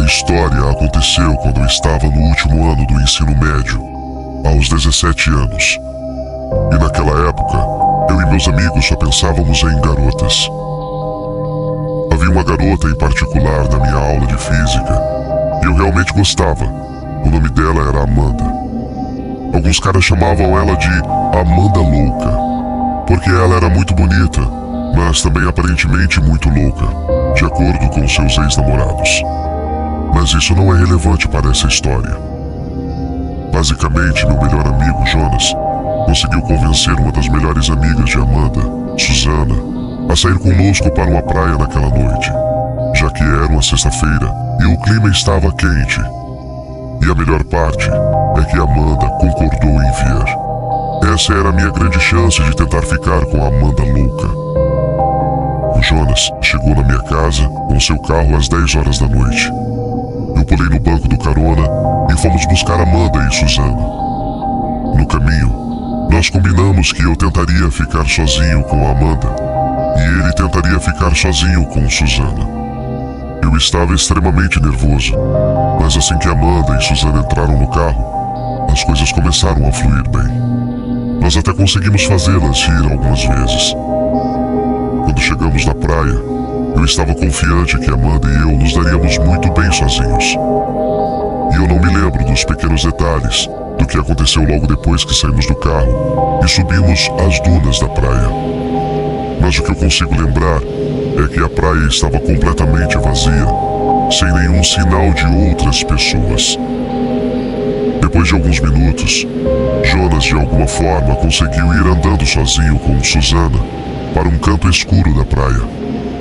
história aconteceu quando eu estava no último ano do ensino médio, aos 17 anos. E naquela época, eu e meus amigos só pensávamos em garotas. Havia uma garota em particular na minha aula de física e eu realmente gostava. O nome dela era Amanda. Alguns caras chamavam ela de Amanda Louca, porque ela era muito bonita, mas também aparentemente muito louca, de acordo com seus ex-namorados. Mas isso não é relevante para essa história. Basicamente, meu melhor amigo, Jonas, conseguiu convencer uma das melhores amigas de Amanda, Susana, a sair conosco para uma praia naquela noite, já que era uma sexta-feira e o clima estava quente. E a melhor parte é que Amanda concordou em vir. Essa era a minha grande chance de tentar ficar com a Amanda louca. O Jonas chegou na minha casa com seu carro às 10 horas da noite. Eu pulei no banco do carona e fomos buscar Amanda e Susana. No caminho, nós combinamos que eu tentaria ficar sozinho com a Amanda e ele tentaria ficar sozinho com Susana. Eu estava extremamente nervoso, mas assim que Amanda e Susana entraram no carro, as coisas começaram a fluir bem. Nós até conseguimos fazê-las rir algumas vezes. Quando chegamos na praia, eu estava confiante que Amanda e eu nos daríamos muito bem sozinhos. E eu não me lembro dos pequenos detalhes do que aconteceu logo depois que saímos do carro e subimos as dunas da praia. Mas o que eu consigo lembrar é que a praia estava completamente vazia, sem nenhum sinal de outras pessoas. Depois de alguns minutos, Jonas de alguma forma conseguiu ir andando sozinho com Susana para um canto escuro da praia,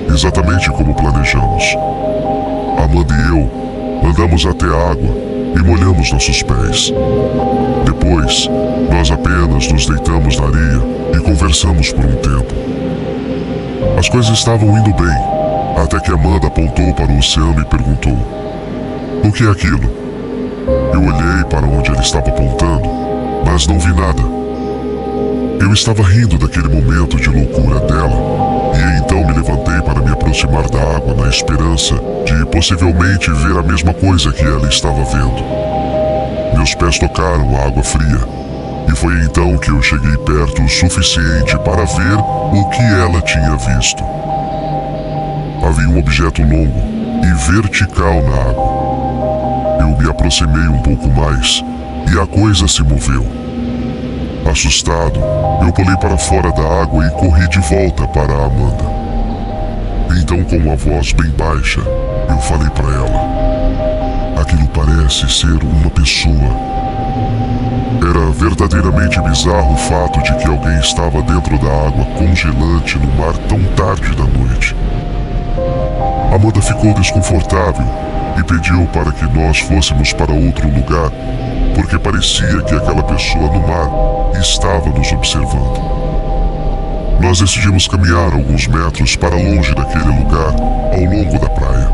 exatamente como planejamos. Amanda e eu andamos até a água e molhamos nossos pés. Depois, nós apenas nos deitamos na areia e conversamos por um tempo. As coisas estavam indo bem, até que Amanda apontou para o oceano e perguntou: "O que é aquilo?" Eu olhei para onde ela estava apontando, mas não vi nada. Eu estava rindo daquele momento de loucura dela, e então me levantei para me aproximar da água na esperança de possivelmente ver a mesma coisa que ela estava vendo. Meus pés tocaram a água fria, e foi então que eu cheguei perto o suficiente para ver o que ela tinha visto. Havia um objeto longo e vertical na água. Eu me aproximei um pouco mais e a coisa se moveu. Assustado, eu pulei para fora da água e corri de volta para a Amanda. Então, com uma voz bem baixa, eu falei para ela: "Aquilo parece ser uma pessoa." Era verdadeiramente bizarro o fato de que alguém estava dentro da água congelante no mar tão tarde da noite. Amanda ficou desconfortável e pediu para que nós fôssemos para outro lugar, porque parecia que aquela pessoa no mar estava nos observando. Nós decidimos caminhar alguns metros para longe daquele lugar, ao longo da praia.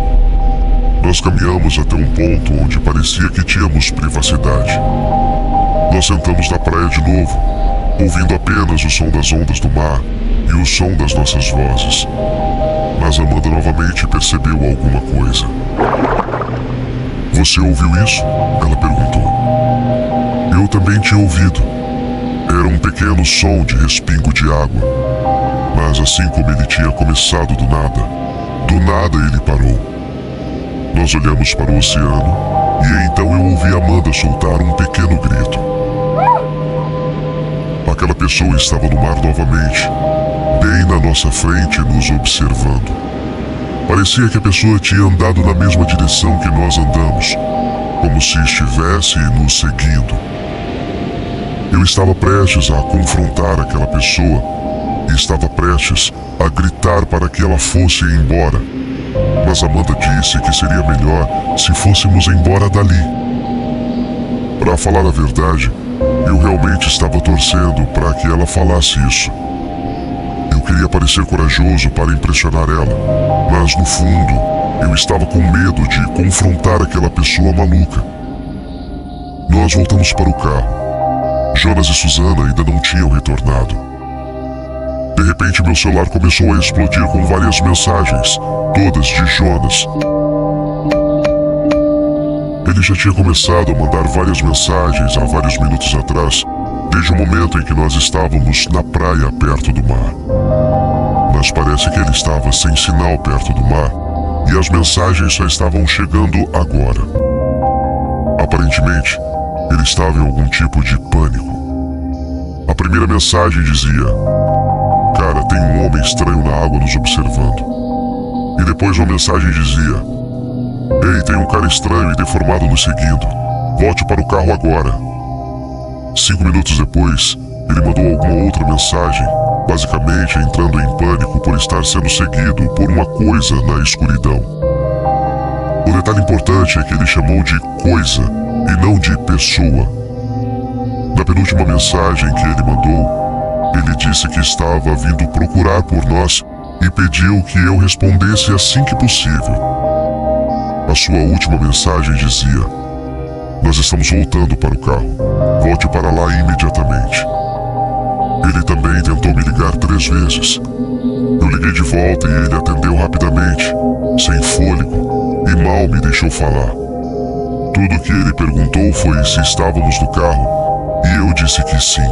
Nós caminhamos até um ponto onde parecia que tínhamos privacidade. Nós sentamos na praia de novo, ouvindo apenas o som das ondas do mar e o som das nossas vozes. Mas Amanda novamente percebeu alguma coisa. "Você ouviu isso?" ela perguntou. Eu também tinha ouvido. Era um pequeno som de respingo de água. Mas assim como ele tinha começado do nada ele parou. Nós olhamos para o oceano e então eu ouvi Amanda soltar um pequeno grito. Aquela pessoa estava no mar novamente, bem na nossa frente, nos observando. Parecia que a pessoa tinha andado na mesma direção que nós andamos, como se estivesse nos seguindo. Eu estava prestes a confrontar aquela pessoa e estava prestes a gritar para que ela fosse embora. Mas Amanda disse que seria melhor se fôssemos embora dali. Para falar a verdade, eu realmente estava torcendo para que ela falasse isso. Eu queria parecer corajoso para impressionar ela, mas no fundo, eu estava com medo de confrontar aquela pessoa maluca. Nós voltamos para o carro. Jonas e Susana ainda não tinham retornado. De repente, meu celular começou a explodir com várias mensagens, todas de Jonas. Ele já tinha começado a mandar várias mensagens há vários minutos atrás, desde o momento em que nós estávamos na praia perto do mar. Mas parece que ele estava sem sinal perto do mar e as mensagens só estavam chegando agora. Aparentemente, ele estava em algum tipo de pânico. A primeira mensagem dizia: "Cara, tem um homem estranho na água nos observando." E depois uma mensagem dizia: "Ei, tem um cara estranho e deformado nos seguindo. Volte para o carro agora." 5 minutos depois, ele mandou alguma outra mensagem, basicamente entrando em pânico por estar sendo seguido por uma coisa na escuridão. O detalhe importante é que ele chamou de coisa e não de pessoa. Na penúltima mensagem que ele mandou, ele disse que estava vindo procurar por nós e pediu que eu respondesse assim que possível. A sua última mensagem dizia: "Nós estamos voltando para o carro. Volte para lá imediatamente." Ele também tentou me ligar 3 vezes. Eu liguei de volta e ele atendeu rapidamente, sem fôlego, e mal me deixou falar. Tudo que ele perguntou foi se estávamos no carro, e eu disse que sim.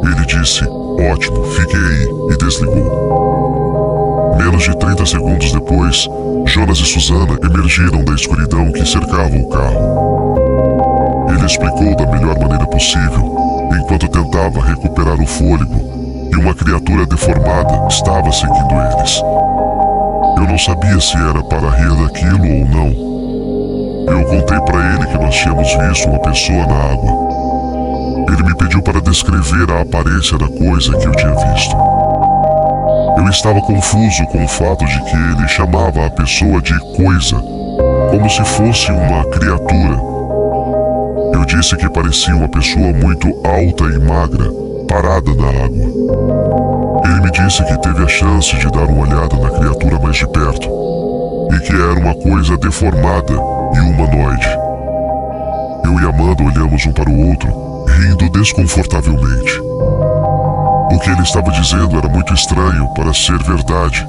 Ele disse: "Ótimo, fique aí", e desligou. Menos de 30 segundos depois, Jonas e Susana emergiram da escuridão que cercava o carro. Ele explicou da melhor maneira possível, enquanto tentava recuperar o fôlego, e uma criatura deformada estava seguindo eles. Eu não sabia se era para rir daquilo ou não. Eu contei para ele que nós tínhamos visto uma pessoa na água. Ele me pediu para descrever a aparência da coisa que eu tinha visto. Eu estava confuso com o fato de que ele chamava a pessoa de coisa, como se fosse uma criatura. Eu disse que parecia uma pessoa muito alta e magra, parada na água. Ele me disse que teve a chance de dar uma olhada na criatura mais de perto, e que era uma coisa deformada e humanoide. Eu e Amanda olhamos um para o outro, rindo desconfortavelmente. O que ele estava dizendo era muito estranho para ser verdade,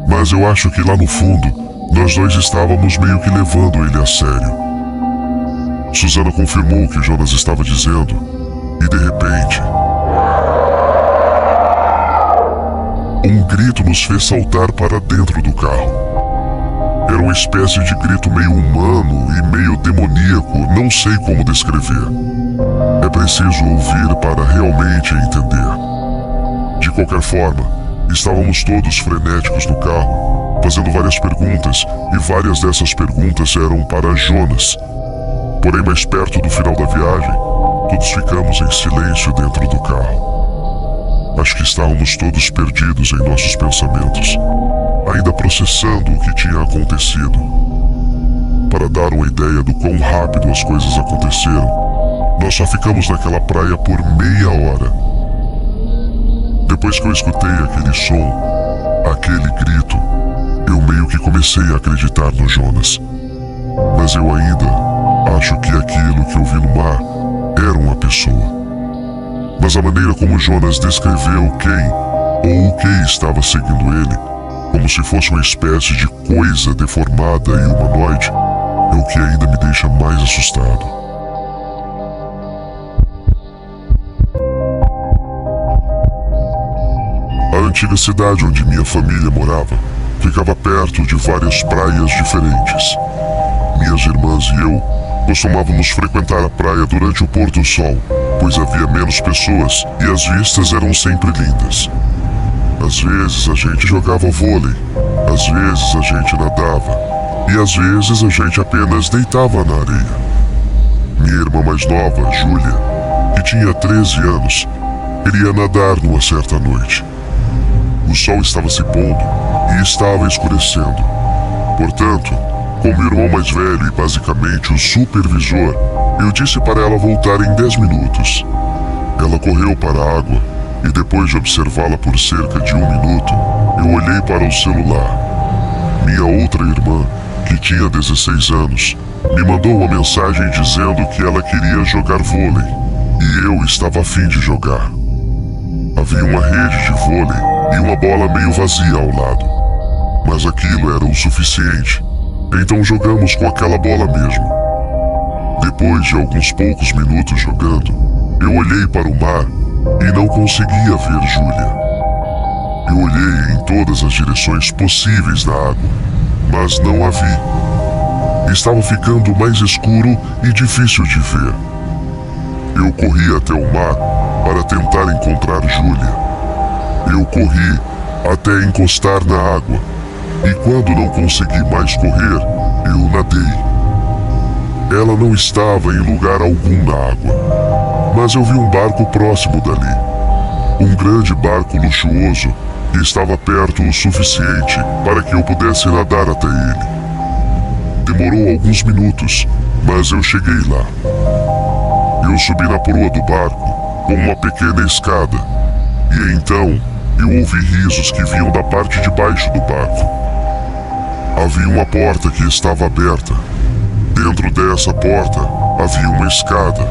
mas eu acho que lá no fundo, nós dois estávamos meio que levando ele a sério. Susana confirmou o que Jonas estava dizendo, e de repente, um grito nos fez saltar para dentro do carro. Era uma espécie de grito meio humano e meio demoníaco, não sei como descrever. É preciso ouvir para realmente entender. De qualquer forma, estávamos todos frenéticos no carro, fazendo várias perguntas, e várias dessas perguntas eram para Jonas. Porém, mais perto do final da viagem, todos ficamos em silêncio dentro do carro. Acho que estávamos todos perdidos em nossos pensamentos, ainda processando o que tinha acontecido. Para dar uma ideia do quão rápido as coisas aconteceram, nós só ficamos naquela praia por meia hora. Depois que eu escutei aquele som, aquele grito, eu meio que comecei a acreditar no Jonas. Mas eu ainda acho que aquilo que eu vi no mar era uma pessoa. Mas a maneira como Jonas descreveu quem ou o que estava seguindo ele, como se fosse uma espécie de coisa deformada e humanoide, é o que ainda me deixa mais assustado. A antiga cidade onde minha família morava ficava perto de várias praias diferentes. Minhas irmãs e eu costumávamos frequentar a praia durante o pôr do sol, pois havia menos pessoas e as vistas eram sempre lindas. Às vezes a gente jogava vôlei, às vezes a gente nadava e às vezes a gente apenas deitava na areia. Minha irmã mais nova, Júlia, que tinha 13 anos, queria nadar numa certa noite. O sol estava se pondo e estava escurecendo. Portanto, como o irmão mais velho e basicamente o supervisor, eu disse para ela voltar em 10 minutos. Ela correu para a água e depois de observá-la por cerca de 1 minuto, eu olhei para o celular. Minha outra irmã, que tinha 16 anos, me mandou uma mensagem dizendo que ela queria jogar vôlei e eu estava a fim de jogar. Havia uma rede de vôlei e uma bola meio vazia ao lado, mas aquilo era o suficiente. Então jogamos com aquela bola mesmo. Depois de alguns poucos minutos jogando, eu olhei para o mar e não conseguia ver Júlia. Eu olhei em todas as direções possíveis na água, mas não a vi. Estava ficando mais escuro e difícil de ver. Eu corri até o mar para tentar encontrar Júlia. Eu corri até encostar na água, e quando não consegui mais correr, eu nadei. Ela não estava em lugar algum na água, mas eu vi um barco próximo dali. Um grande barco luxuoso que estava perto o suficiente para que eu pudesse nadar até ele. Demorou alguns minutos, mas eu cheguei lá. Eu subi na proa do barco com uma pequena escada, e então eu ouvi risos que vinham da parte de baixo do barco. Havia uma porta que estava aberta. Dentro dessa porta havia uma escada,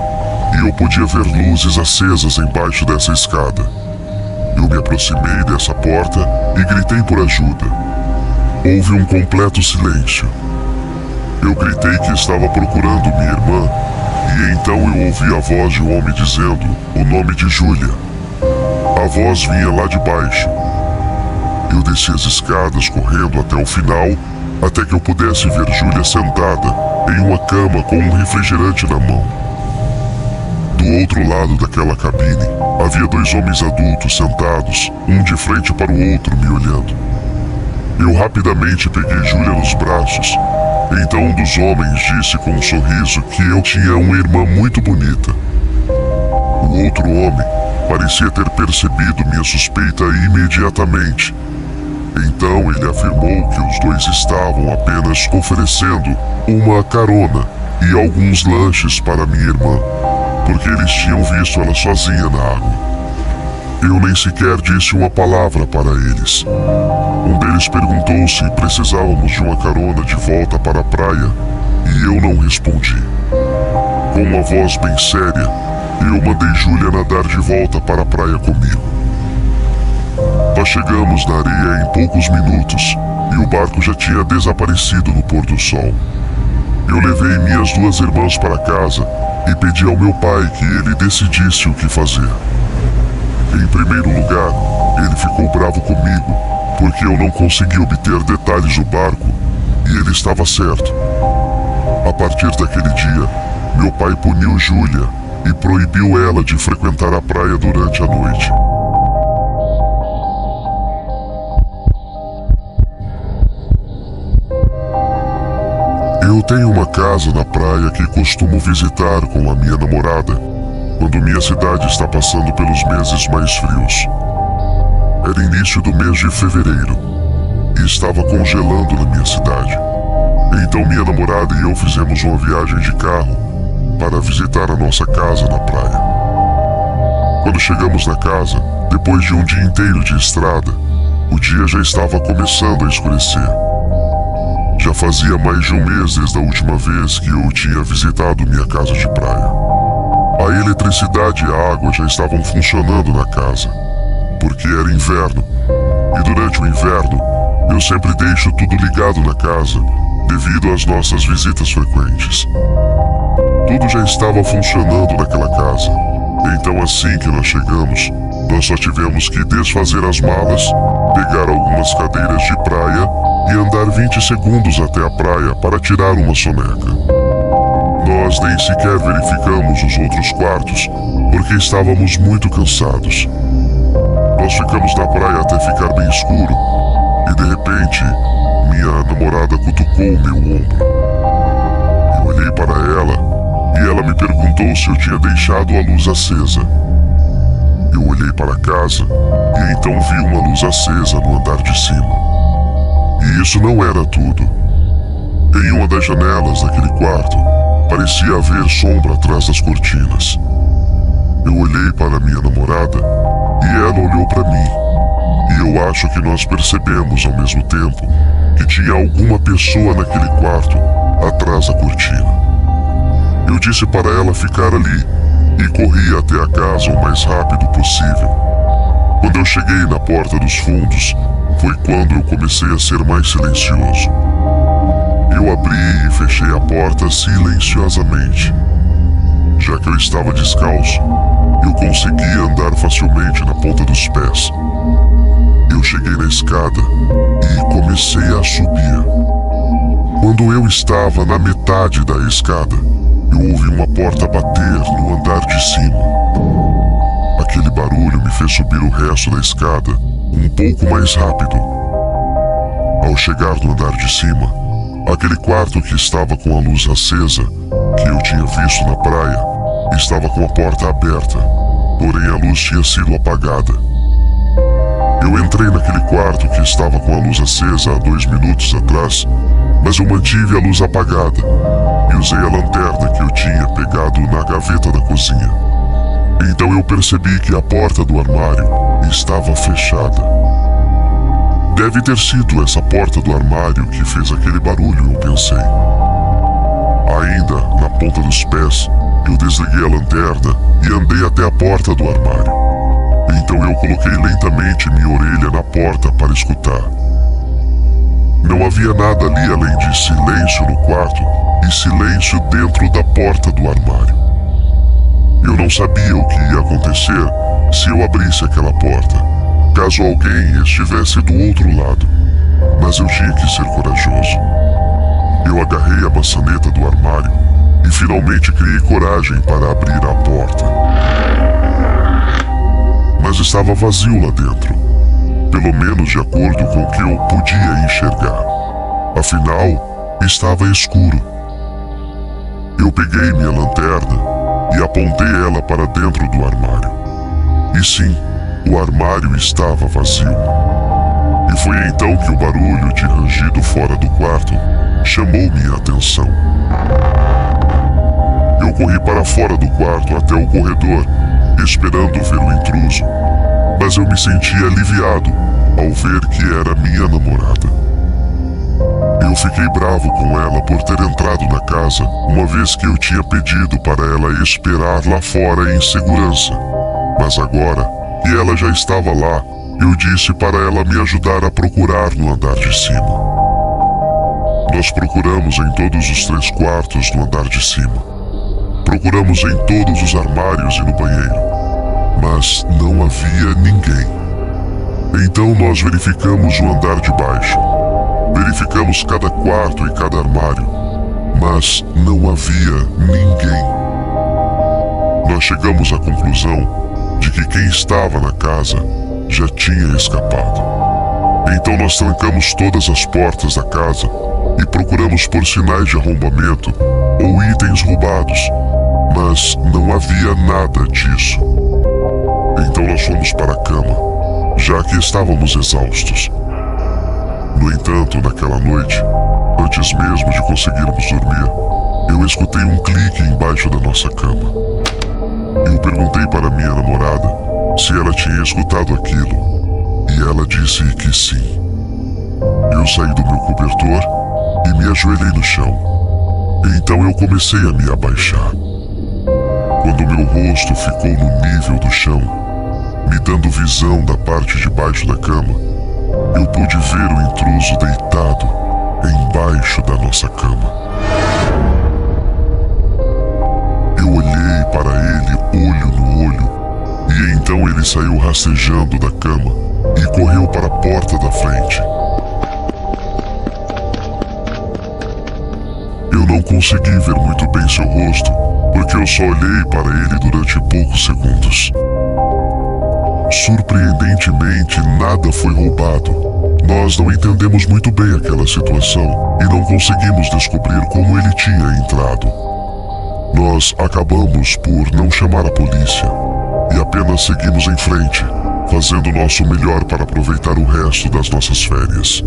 e eu podia ver luzes acesas embaixo dessa escada. Eu me aproximei dessa porta e gritei por ajuda. Houve um completo silêncio. Eu gritei que estava procurando minha irmã, e então eu ouvi a voz de um homem dizendo o nome de Júlia. A voz vinha lá de baixo. Eu desci as escadas correndo até o final, até que eu pudesse ver Júlia sentada em uma cama com um refrigerante na mão. Do outro lado daquela cabine, havia dois homens adultos sentados, um de frente para o outro, me olhando. Eu rapidamente peguei Júlia nos braços. Então um dos homens disse com um sorriso que eu tinha uma irmã muito bonita. O outro homem parecia ter percebido minha suspeita imediatamente. Então ele afirmou que os dois estavam apenas oferecendo uma carona e alguns lanches para minha irmã, porque eles tinham visto ela sozinha na água. Eu nem sequer disse uma palavra para eles. Um deles perguntou se precisávamos de uma carona de volta para a praia, e eu não respondi. Com uma voz bem séria, eu mandei Júlia nadar de volta para a praia comigo. Nós chegamos na areia em poucos minutos, e o barco já tinha desaparecido no pôr do sol. Eu levei minhas duas irmãs para casa e pedi ao meu pai que ele decidisse o que fazer. Em primeiro lugar, ele ficou bravo comigo, porque eu não consegui obter detalhes do barco, e ele estava certo. A partir daquele dia, meu pai puniu Júlia e proibiu ela de frequentar a praia durante a noite. Eu tenho uma casa na praia que costumo visitar com a minha namorada quando minha cidade está passando pelos meses mais frios. Era início do mês de fevereiro e estava congelando na minha cidade. Então minha namorada e eu fizemos uma viagem de carro para visitar a nossa casa na praia. Quando chegamos na casa, depois de um dia inteiro de estrada, o dia já estava começando a escurecer. Já fazia mais de um mês desde a última vez que eu tinha visitado minha casa de praia. A eletricidade e a água já estavam funcionando na casa, porque era inverno, e durante o inverno eu sempre deixo tudo ligado na casa, devido às nossas visitas frequentes. Tudo já estava funcionando naquela casa, então assim que nós chegamos, nós só tivemos que desfazer as malas, pegar algumas cadeiras de praia e andar 20 segundos até a praia para tirar uma soneca. Nós nem sequer verificamos os outros quartos, porque estávamos muito cansados. Nós ficamos na praia até ficar bem escuro, e de repente, minha namorada cutucou o meu ombro. Eu olhei para ela, e ela me perguntou se eu tinha deixado a luz acesa. Eu olhei para a casa, e então vi uma luz acesa no andar de cima. E isso não era tudo. Em uma das janelas daquele quarto, parecia haver sombra atrás das cortinas. Eu olhei para minha namorada e ela olhou para mim. E eu acho que nós percebemos ao mesmo tempo que tinha alguma pessoa naquele quarto atrás da cortina. Eu disse para ela ficar ali e corri até a casa o mais rápido possível. Quando eu cheguei na porta dos fundos, foi quando eu comecei a ser mais silencioso. Eu abri e fechei a porta silenciosamente. Já que eu estava descalço, eu conseguia andar facilmente na ponta dos pés. Eu cheguei na escada e comecei a subir. Quando eu estava na metade da escada, eu ouvi uma porta bater no andar de cima. Aquele barulho me fez subir o resto da escada um pouco mais rápido. Ao chegar no andar de cima, aquele quarto que estava com a luz acesa, que eu tinha visto na praia, estava com a porta aberta, porém a luz tinha sido apagada. Eu entrei naquele quarto que estava com a luz acesa há 2 minutos atrás, mas eu mantive a luz apagada e usei a lanterna que eu tinha pegado na gaveta da cozinha. Então eu percebi que a porta do armário estava fechada. Deve ter sido essa porta do armário que fez aquele barulho, eu pensei. Ainda na ponta dos pés, eu desliguei a lanterna e andei até a porta do armário. Então eu coloquei lentamente minha orelha na porta para escutar. Não havia nada ali além de silêncio no quarto e silêncio dentro da porta do armário. Eu não sabia o que ia acontecer se eu abrisse aquela porta, caso alguém estivesse do outro lado, mas eu tinha que ser corajoso. Eu agarrei a maçaneta do armário e finalmente criei coragem para abrir a porta. Mas estava vazio lá dentro, pelo menos de acordo com o que eu podia enxergar. Afinal, estava escuro. Eu peguei minha lanterna e apontei ela para dentro do armário. E sim, o armário estava vazio. E foi então que o barulho de rangido fora do quarto chamou minha atenção. Eu corri para fora do quarto até o corredor, esperando ver o intruso, mas eu me senti aliviado ao ver que era minha namorada. Eu fiquei bravo com ela por ter entrado na casa, uma vez que eu tinha pedido para ela esperar lá fora em segurança. Mas agora que ela já estava lá, eu disse para ela me ajudar a procurar no andar de cima. Nós procuramos em todos os 3 quartos no andar de cima. Procuramos em todos os armários e no banheiro, mas não havia ninguém. Então nós verificamos o andar de baixo. Verificamos cada quarto e cada armário, mas não havia ninguém. Nós chegamos à conclusão de que quem estava na casa já tinha escapado. Então nós trancamos todas as portas da casa e procuramos por sinais de arrombamento ou itens roubados, mas não havia nada disso. Então nós fomos para a cama, já que estávamos exaustos. No entanto, naquela noite, antes mesmo de conseguirmos dormir, eu escutei um clique embaixo da nossa cama. Eu perguntei para minha namorada se ela tinha escutado aquilo, e ela disse que sim. Eu saí do meu cobertor e me ajoelhei no chão. Então eu comecei a me abaixar. Quando meu rosto ficou no nível do chão, me dando visão da parte de baixo da cama, eu pude ver o intruso deitado embaixo da nossa cama. Eu olhei para ele olho no olho, e então ele saiu rastejando da cama e correu para a porta da frente. Eu não consegui ver muito bem seu rosto, porque eu só olhei para ele durante poucos segundos. Surpreendentemente, nada foi roubado. Nós não entendemos muito bem aquela situação e não conseguimos descobrir como ele tinha entrado. Nós acabamos por não chamar a polícia e apenas seguimos em frente, fazendo o nosso melhor para aproveitar o resto das nossas férias.